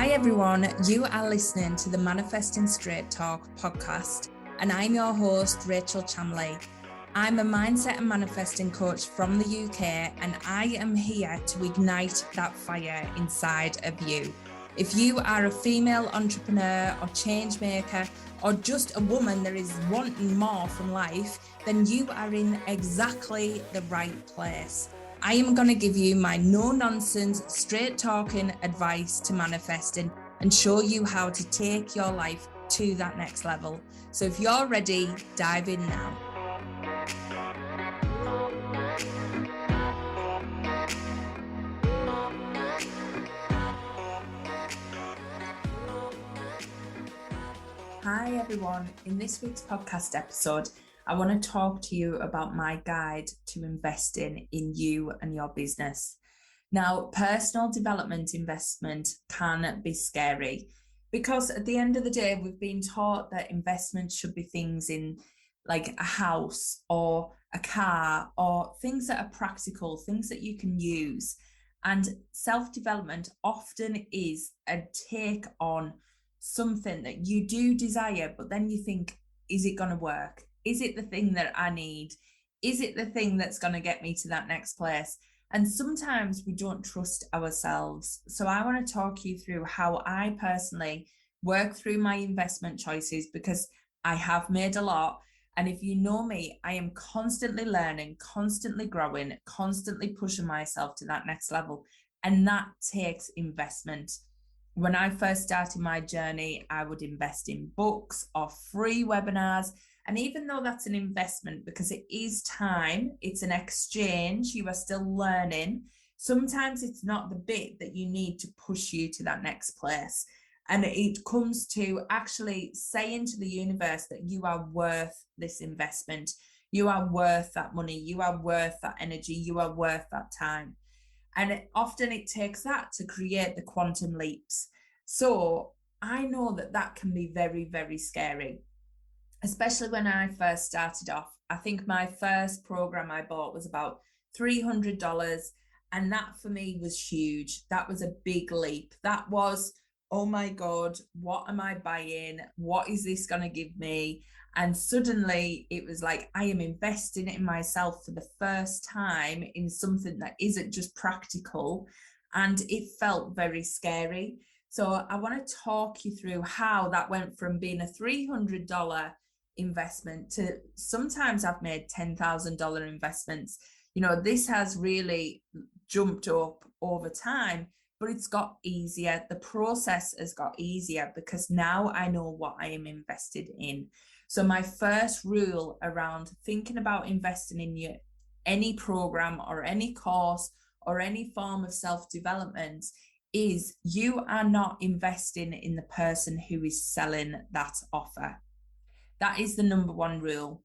Hi everyone, you are listening to the Manifesting Straight Talk podcast, and I'm your host, Rachel Chamley. I'm a mindset and manifesting coach from the UK, and I am here to ignite that fire inside of you. If you are a female entrepreneur or change maker, or just a woman that is wanting more from life, then you are in exactly the right place. I am going to give you my no-nonsense, straight-talking advice to manifesting and show you how to take your life to that next level. So if you're ready, dive in now. Hi everyone. In this week's podcast episode, I want to talk to you about my guide to investing in you and your business. Now, personal development investment can be scary because at the end of the day, we've been taught that investment should be things in like a house or a car or things that are practical, things that you can use. And self-development often is a take on something that you do desire, but then you think, is it going to work? Is it the thing that I need? Is it the thing that's going to get me to that next place? And sometimes we don't trust ourselves. So I want to talk you through how I personally work through my investment choices, because I have made a lot. And if you know me, I am constantly learning, constantly growing, constantly pushing myself to that next level. And that takes investment. When I first started my journey, I would invest in books or free webinars. And even though that's an investment, because it is time, it's an exchange, you are still learning, sometimes it's not the bit that you need to push you to that next place. And it comes to actually saying to the universe that you are worth this investment. You are worth that money. You are worth that energy. You are worth that time. And often it takes that to create the quantum leaps. So I know that that can be very, very scary, especially when I first started off. I think my first program I bought was about $300. And that for me was huge. That was a big leap. That was, oh my God, what am I buying? What is this going to give me? And suddenly it was like, I am investing in myself for the first time in something that isn't just practical. And it felt very scary. So I want to talk you through how that went from being a $300 investment to sometimes I've made $10,000 investments. You know, this has really jumped up over time, but it's got easier. The process has got easier because now I know what I am invested in. So my first rule around thinking about investing in any program or any course or any form of self-development is you are not investing in the person who is selling that offer. That is the number one rule.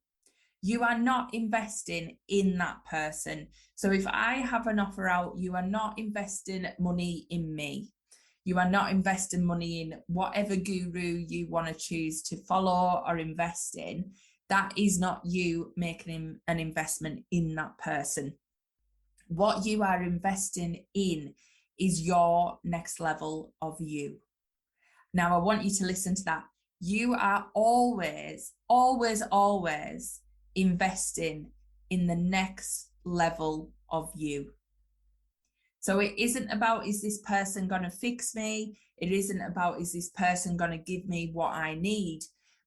You are not investing in that person. So if I have an offer out, you are not investing money in me. You are not investing money in whatever guru you want to choose to follow or invest in. That is not you making an investment in that person. What you are investing in is your next level of you. Now, I want you to listen to that. You are always, always, always investing in the next level of you. So it isn't about, is this person going to fix me? It isn't about, is this person going to give me what I need?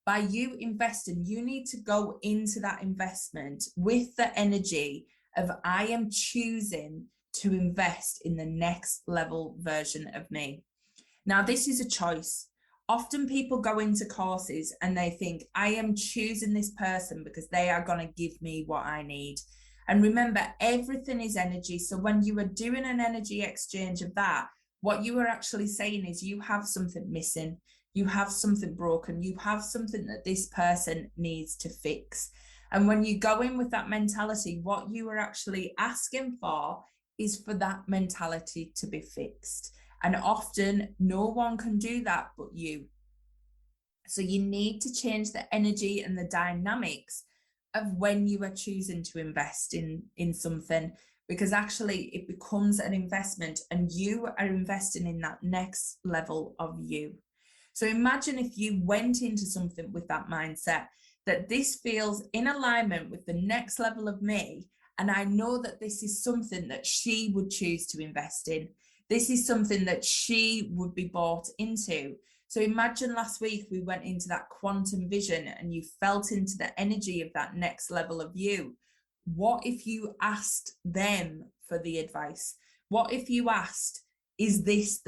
By you investing, you need to go into that investment with the energy of, I am choosing to invest in the next level version of me. Now, this is a choice. Often people go into courses and they think, I am choosing this person because they are going to give me what I need. And remember, everything is energy. So when you are doing an energy exchange of that, what you are actually saying is you have something missing. You have something broken. You have something that this person needs to fix. And when you go in with that mentality, what you are actually asking for is for that mentality to be fixed. And often no one can do that but you. So you need to change the energy and the dynamics of when you are choosing to invest in something, because actually it becomes an investment and you are investing in that next level of you. So imagine if you went into something with that mindset that this feels in alignment with the next level of me. And I know that this is something that she would choose to invest in. This is something that she would be bought into. So imagine last week we went into that quantum vision and you felt into the energy of that next level of you. What if you asked them for the advice? What if you asked, is this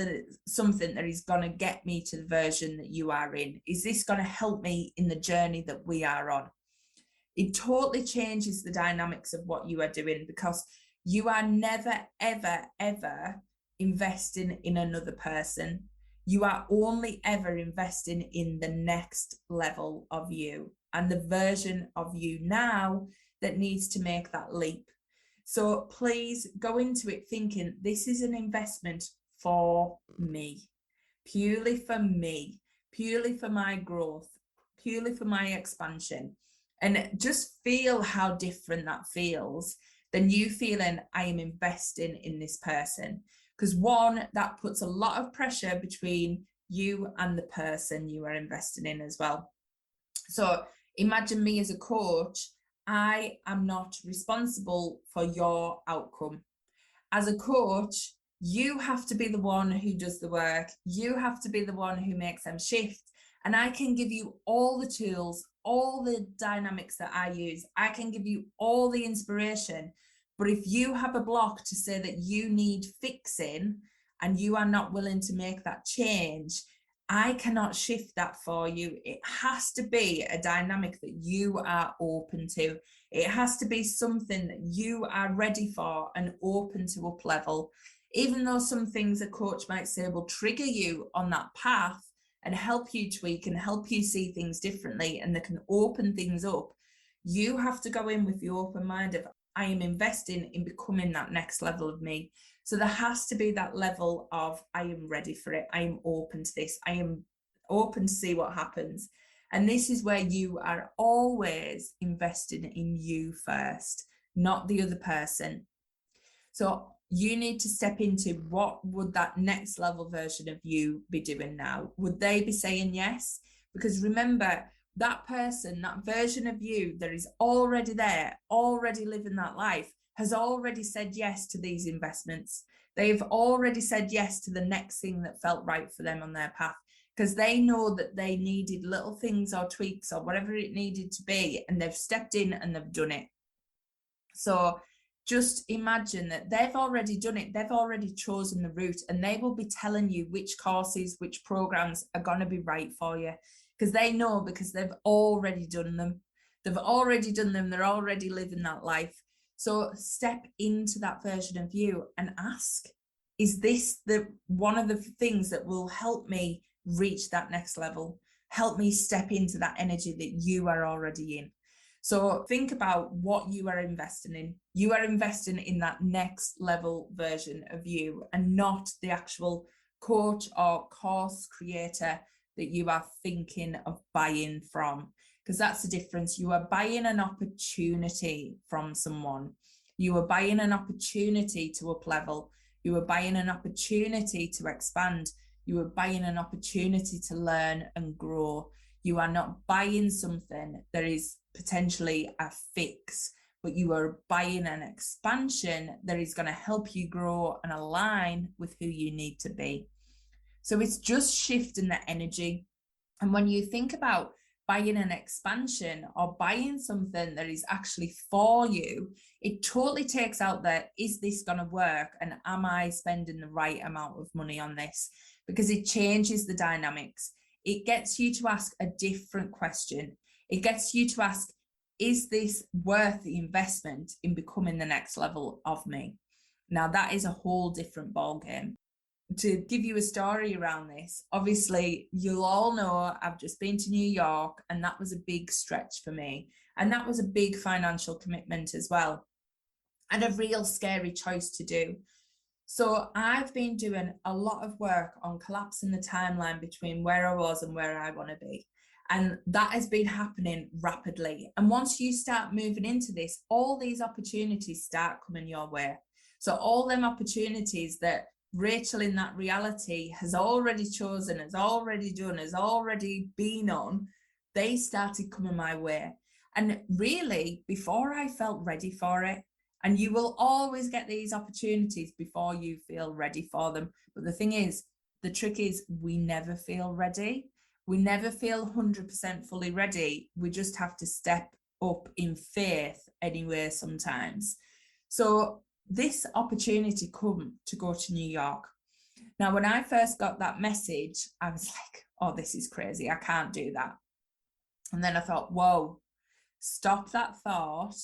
something that is going to get me to the version that you are in? Is this going to help me in the journey that we are on? It totally changes the dynamics of what you are doing, because you are never, ever, ever investing in another person. You are only ever investing in the next level of you and the version of you now that needs to make that leap. So please go into it thinking this is an investment for me, purely for me, purely for my growth, purely for my expansion. And just feel how different that feels than you feeling I am investing in this person. Because one, that puts a lot of pressure between you and the person you are investing in as well. So imagine me as a coach. I am not responsible for your outcome. As a coach, you have to be the one who does the work. You have to be the one who makes them shift. And I can give you all the tools, all the dynamics that I use. I can give you all the inspiration. But if you have a block to say that you need fixing and you are not willing to make that change, I cannot shift that for you. It has to be a dynamic that you are open to. It has to be something that you are ready for and open to up level. Even though some things a coach might say will trigger you on that path and help you tweak and help you see things differently, and they can open things up, you have to go in with the open mind of, I am investing in becoming that next level of me. So there has to be that level of, I am ready for it. I am open to this. I am open to see what happens. And this is where you are always investing in you first, not the other person. So you need to step into, what would that next level version of you be doing now? Would they be saying yes? Because remember, that person, that version of you that is already there, already living that life, has already said yes to these investments. They've already said yes to the next thing that felt right for them on their path, because they know that they needed little things or tweaks or whatever it needed to be, and they've stepped in and they've done it. So just imagine that they've already done it. They've already chosen the route, and they will be telling you which courses, which programs are going to be right for you, because they know, because they've already done them. They've already done them. They're already living that life. So step into that version of you and ask, is this the one of the things that will help me reach that next level? Help me step into that energy that you are already in. So think about what you are investing in. You are investing in that next level version of you, and not the actual coach or course creator that you are thinking of buying from. Because that's the difference. You are buying an opportunity from someone. You are buying an opportunity to up level. You are buying an opportunity to expand. You are buying an opportunity to learn and grow. You are not buying something that is potentially a fix, but you are buying an expansion that is going to help you grow and align with who you need to be. So it's just shifting the energy. And when you think about buying an expansion or buying something that is actually for you, it totally takes out that, is this going to work? And am I spending the right amount of money on this? Because it changes the dynamics. It gets you to ask a different question. It gets you to ask, is this worth the investment in becoming the next level of me? Now, that is a whole different ballgame. To give you a story around this, obviously you'll all know I've just been to New York, and that was a big stretch for me, and that was a big financial commitment as well, and a real scary choice to do. So I've been doing a lot of work on collapsing the timeline between where I was and where I want to be, and that has been happening rapidly. And once you start moving into this, all these opportunities start coming your way. So all them opportunities that Rachel in that reality has already chosen, has already done, has already been on, they started coming my way. And really, before I felt ready for it, and you will always get these opportunities before you feel ready for them. But the thing is, the trick is we never feel ready. We never feel 100% fully ready. We just have to step up in faith anyway sometimes. So this opportunity come to go to New York. Now, when I first got that message, I was like, oh, this is crazy. I can't do that. And then I thought, whoa, stop that thought.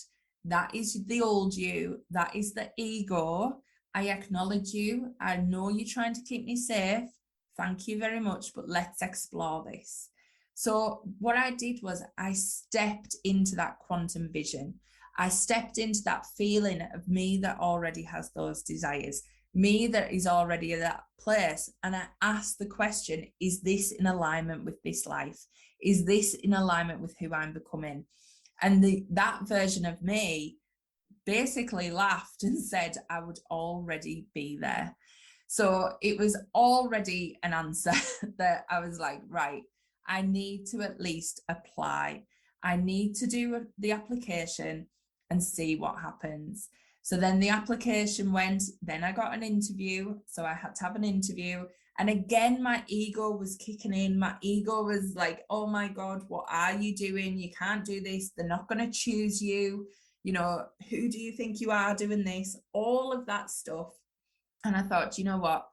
That is the old you. That is the ego. I acknowledge you. I know you're trying to keep me safe. Thank you very much, but let's explore this. So what I did was I stepped into that quantum vision. I stepped into that feeling of me that already has those desires, me that is already at that place. And I asked the question, is this in alignment with this life? Is this in alignment with who I'm becoming? And that version of me basically laughed and said I would already be there. So it was already an answer that I was like, right, I need to at least apply. I need to do the application and see what happens. So then the application went, then I got an interview. So I had to have an interview. And again, my ego was kicking in. My ego was like, oh my God, what are you doing? You can't do this. They're not going to choose you. You know, who do you think you are doing this? All of that stuff. And I thought, you know what?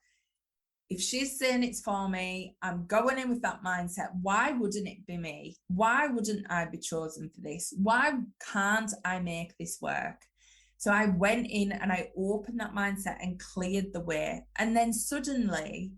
If she's saying it's for me, I'm going in with that mindset. Why wouldn't it be me? Why wouldn't I be chosen for this? Why can't I make this work? So I went in and I opened that mindset and cleared the way. And then suddenly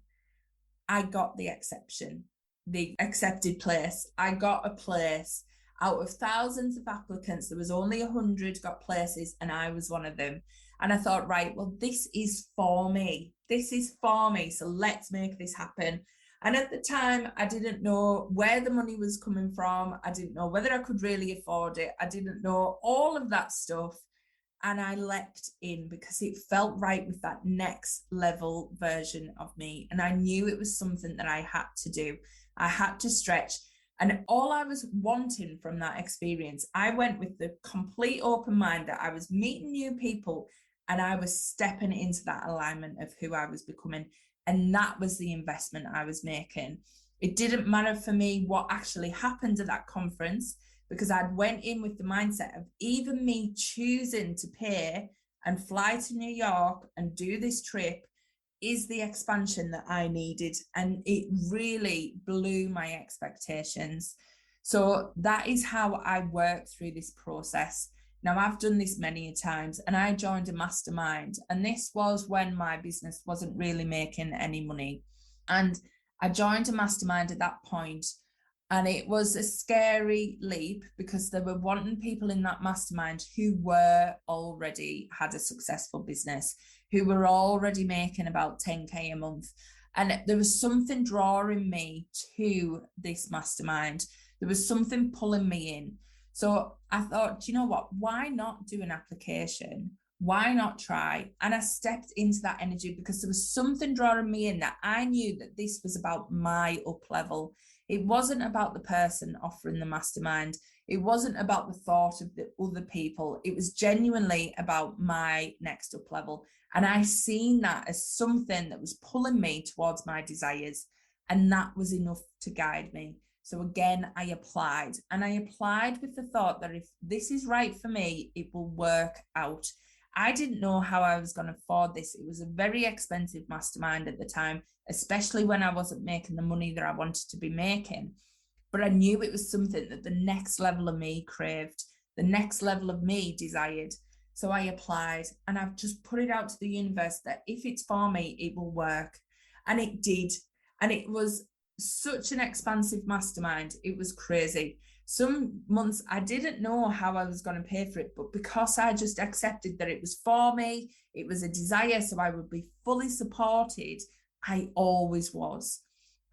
I got the exception, the accepted place. I got a place out of thousands of applicants. There was only 100 got places, and I was one of them. And I thought, right, well, this is for me. This is for me. So let's make this happen. And at the time, I didn't know where the money was coming from. I didn't know whether I could really afford it. I didn't know all of that stuff. And I leapt in because it felt right with that next level version of me. And I knew it was something that I had to do. I had to stretch. And all I was wanting from that experience, I went with the complete open mind that I was meeting new people and I was stepping into that alignment of who I was becoming. And that was the investment I was making. It didn't matter for me what actually happened at that conference, because I'd went in with the mindset of even me choosing to pay and fly to New York and do this trip is the expansion that I needed. And it really blew my expectations. So that is how I work through this process. Now, I've done this many times, and I joined a mastermind. And this was when my business wasn't really making any money. And I joined a mastermind at that point. And it was a scary leap because they were wanting people in that mastermind who were already had a successful business, who were already making about 10K a month. And there was something drawing me to this mastermind. There was something pulling me in. So I thought, you know what? Why not do an application? Why not try? And I stepped into that energy because there was something drawing me in that I knew that this was about my up level. It wasn't about the person offering the mastermind. It wasn't about the thought of the other people. It was genuinely about my next up level. And I seen that as something that was pulling me towards my desires. And that was enough to guide me. So again, I applied. And I applied with the thought that if this is right for me, it will work out. I didn't know how I was going to afford this. It was a very expensive mastermind at the time, especially when I wasn't making the money that I wanted to be making. But I knew it was something that the next level of me craved, the next level of me desired. So I applied, and I've just put it out to the universe that if it's for me, it will work. And it did. And it was such an expansive mastermind. It was crazy. Some months I didn't know how I was going to pay for it, but because I just accepted that it was for me, it was a desire, so I would be fully supported, I always was.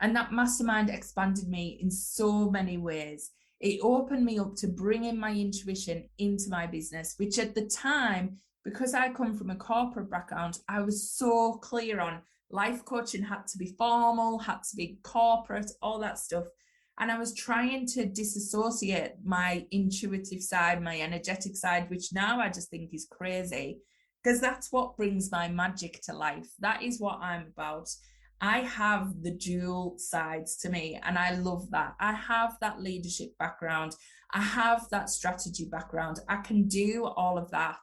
And that mastermind expanded me in so many ways. It opened me up to bringing my intuition into my business, which at the time, because I come from a corporate background, I was so clear on life coaching had to be formal, had to be corporate, all that stuff. And I was trying to disassociate my intuitive side, my energetic side, which now I just think is crazy, because that's what brings my magic to life. That is what I'm about. I have the dual sides to me, and I love that. I have that leadership background. I have that strategy background. I can do all of that,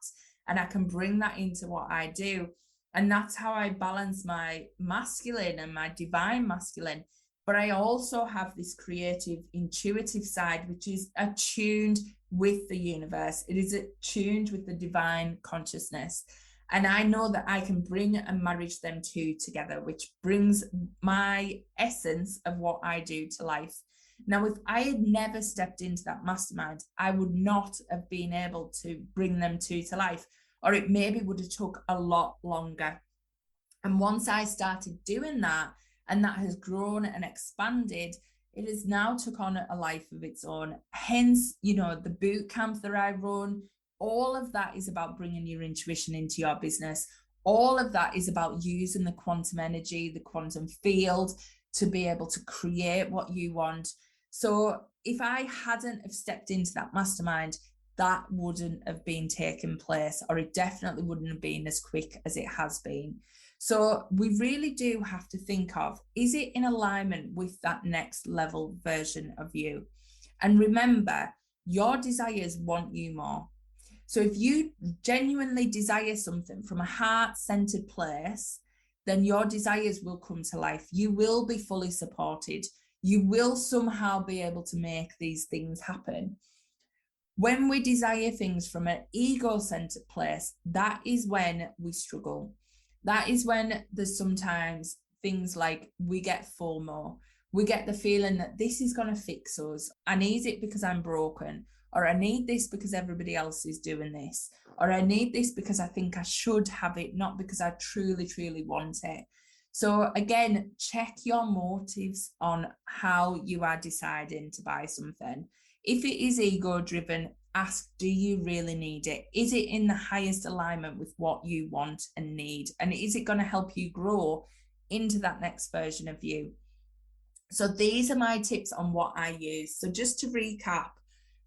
and I can bring that into what I do. And that's how I balance my masculine and my divine masculine. But I also have this creative, intuitive side, which is attuned with the universe. It is attuned with the divine consciousness. And I know that I can bring and marriage them two together, which brings my essence of what I do to life. Now, if I had never stepped into that mastermind, I would not have been able to bring them two to life, or it maybe would have took a lot longer. And once I started doing that, and that has grown and expanded, it has now took on a life of its own. Hence, the boot camp that I run, all of that is about bringing your intuition into your business. All of that is about using the quantum energy, the quantum field, to be able to create what you want. So if I hadn't have stepped into that mastermind, that wouldn't have been taking place, or it definitely wouldn't have been as quick as it has been. So we really do have to think of, is it in alignment with that next level version of you? And remember, your desires want you more. So if you genuinely desire something from a heart-centered place, then your desires will come to life. You will be fully supported. You will somehow be able to make these things happen. When we desire things from an ego-centered place, that is when we struggle. That is when there's sometimes things like we get FOMO. We get the feeling that this is going to fix us. I need it because I'm broken, or I need this because everybody else is doing this, or I need this because I think I should have it, not because I truly, truly want it. So again, check your motives on how you are deciding to buy something. If it is ego driven, ask, do you really need it? Is it in the highest alignment with what you want and need? And is it going to help you grow into that next version of you? So these are my tips on what I use. So just to recap,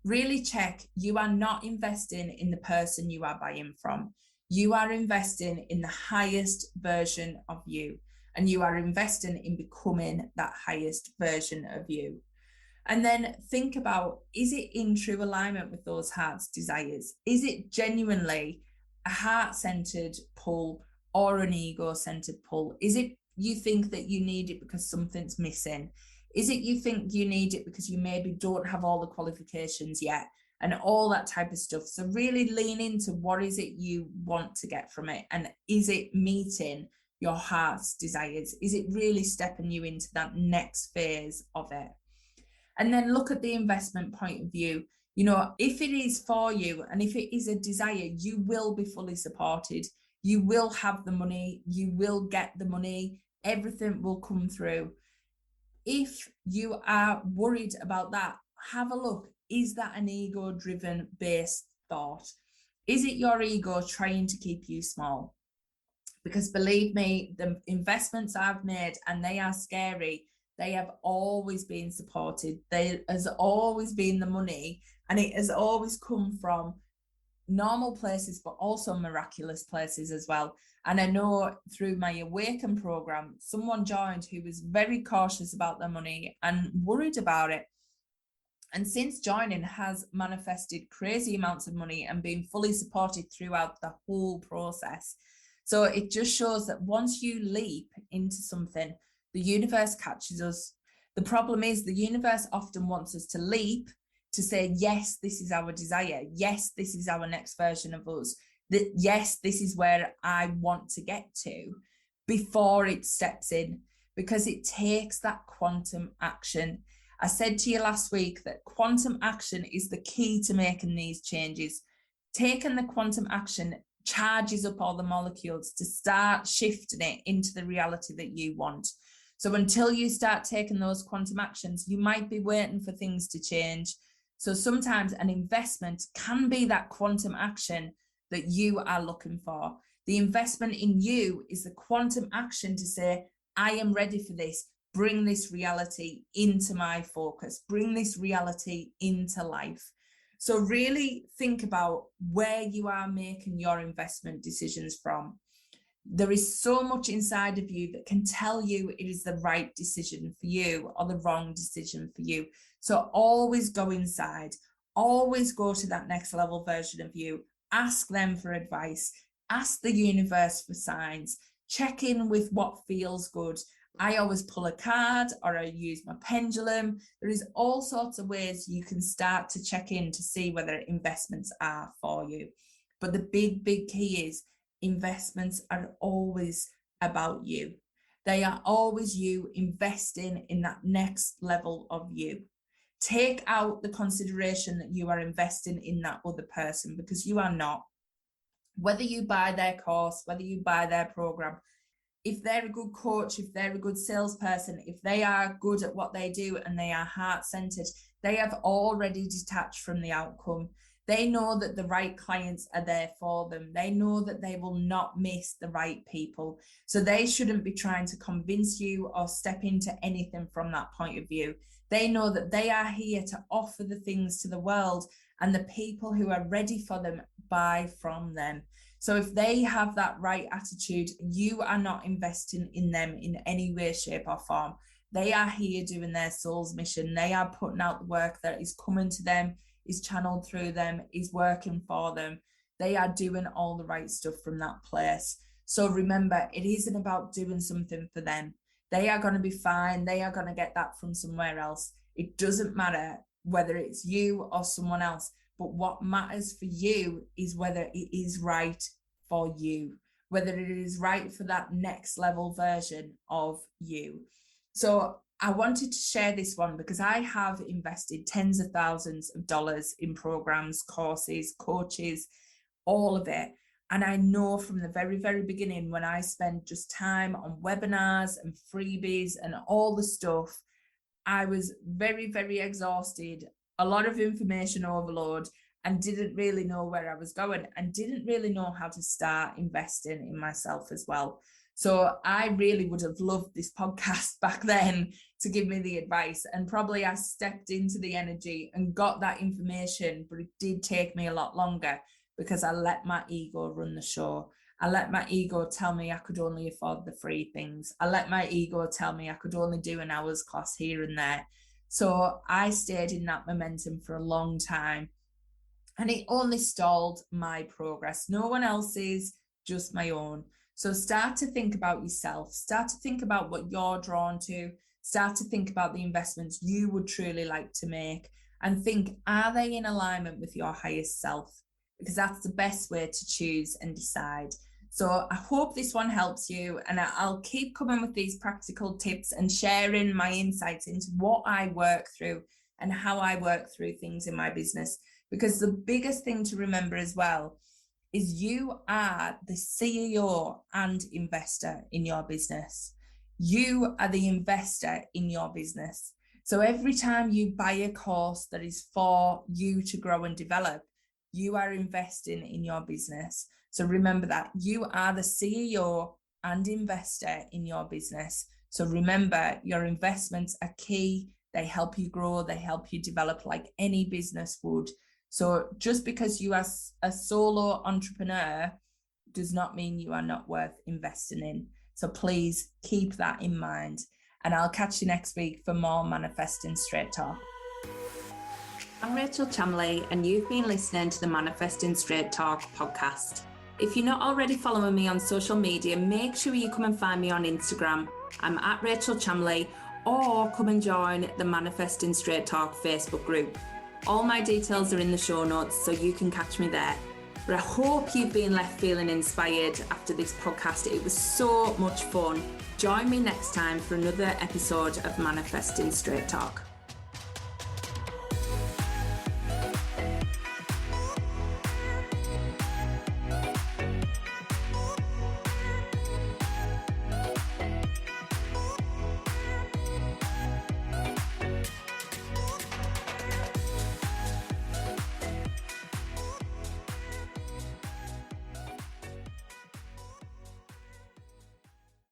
really check, you are not investing in the person you are buying from. You are investing in the highest version of you, and you are investing in becoming that highest version of you. And then think about, is it in true alignment with those heart's desires? Is it genuinely a heart-centered pull or an ego-centered pull? Is it you think that you need it because something's missing? Is it you think you need it because you maybe don't have all the qualifications yet, and all that type of stuff? So really lean into what is it you want to get from it, and is it meeting your heart's desires? Is it really stepping you into that next phase of it? And then look at the investment point of view. If it is for you and if it is a desire, you will be fully supported. You will have the money, you will get the money, everything will come through. If you are worried about that, have a look. Is that an ego-driven based thought? Is it your ego trying to keep you small? Because believe me, the investments I've made, and they are scary, they have always been supported. There has always been the money, and it has always come from normal places, but also miraculous places as well. And I know through my Awaken program, someone joined who was very cautious about their money and worried about it. And since joining, has manifested crazy amounts of money and been fully supported throughout the whole process. So it just shows that once you leap into something, the universe catches us. The problem is the universe often wants us to leap, to say, yes, this is our desire. Yes, this is our next version of us. That yes, this is where I want to get to, before it steps in, because it takes that quantum action. I said to you last week that quantum action is the key to making these changes. Taking the quantum action charges up all the molecules to start shifting it into the reality that you want. So until you start taking those quantum actions, you might be waiting for things to change. So sometimes an investment can be that quantum action that you are looking for. The investment in you is the quantum action to say, I am ready for this. Bring this reality into my focus. Bring this reality into life. So really think about where you are making your investment decisions from. There is so much inside of you that can tell you it is the right decision for you or the wrong decision for you. So always go inside, always go to that next level version of you, ask them for advice, ask the universe for signs, check in with what feels good. I always pull a card or I use my pendulum. There is all sorts of ways you can start to check in to see whether investments are for you. But the big key is investments are always about you. They are always you investing in that next level of you. Take out the consideration that you are investing in that other person, because you are not. Whether you buy their course, whether you buy their program, if they're a good coach, if they're a good salesperson, if they are good at what they do and they are heart-centered, they have already detached from the outcome. They know that the right clients are there for them. They know that they will not miss the right people. So they shouldn't be trying to convince you or step into anything from that point of view. They know that they are here to offer the things to the world, and the people who are ready for them buy from them. So if they have that right attitude, you are not investing in them in any way, shape or form. They are here doing their soul's mission. They are putting out the work that is coming to them, is channeled through them, is working for them. They are doing all the right stuff from that place. So remember, it isn't about doing something for them. They are going to be fine. They are going to get that from somewhere else. It doesn't matter whether it's you or someone else. But what matters for you is whether it is right for you, whether it is right for that next level version of you. So I wanted to share this one because I have invested tens of thousands of dollars in programs, courses, coaches, all of it. And I know from the very beginning, when I spent just time on webinars and freebies and all the stuff, I was very exhausted, a lot of information overload, and didn't really know where I was going and didn't really know how to start investing in myself as well. So I really would have loved this podcast back then to give me the advice. And probably I stepped into the energy and got that information, but it did take me a lot longer because I let my ego run the show. I let my ego tell me I could only afford the free things. I let my ego tell me I could only do an hour's class here and there. So I stayed in that momentum for a long time, and it only stalled my progress. No one else's, just my own. So start to think about yourself. Start to think about what you're drawn to. Start to think about the investments you would truly like to make, and think, are they in alignment with your highest self? Because that's the best way to choose and decide. So I hope this one helps you, and I'll keep coming with these practical tips and sharing my insights into what I work through and how I work through things in my business. Because the biggest thing to remember as well is you are the CEO and investor in your business. You are the investor in your business. So every time you buy a course that is for you to grow and develop, you are investing in your business. So remember that you are the CEO and investor in your business. So remember, your investments are key. They help you grow. They help you develop like any business would. So just because you are a solo entrepreneur does not mean you are not worth investing in. So please keep that in mind. And I'll catch you next week for more Manifesting Straight Talk. I'm Rachel Chamley, and you've been listening to the Manifesting Straight Talk podcast. If you're not already following me on social media, make sure you come and find me on Instagram. I'm at Rachel Chamley, or come and join the Manifesting Straight Talk Facebook group. All my details are in the show notes, so you can catch me there. But I hope you've been left feeling inspired after this podcast. It was so much fun. Join me next time for another episode of Manifesting Straight Talk.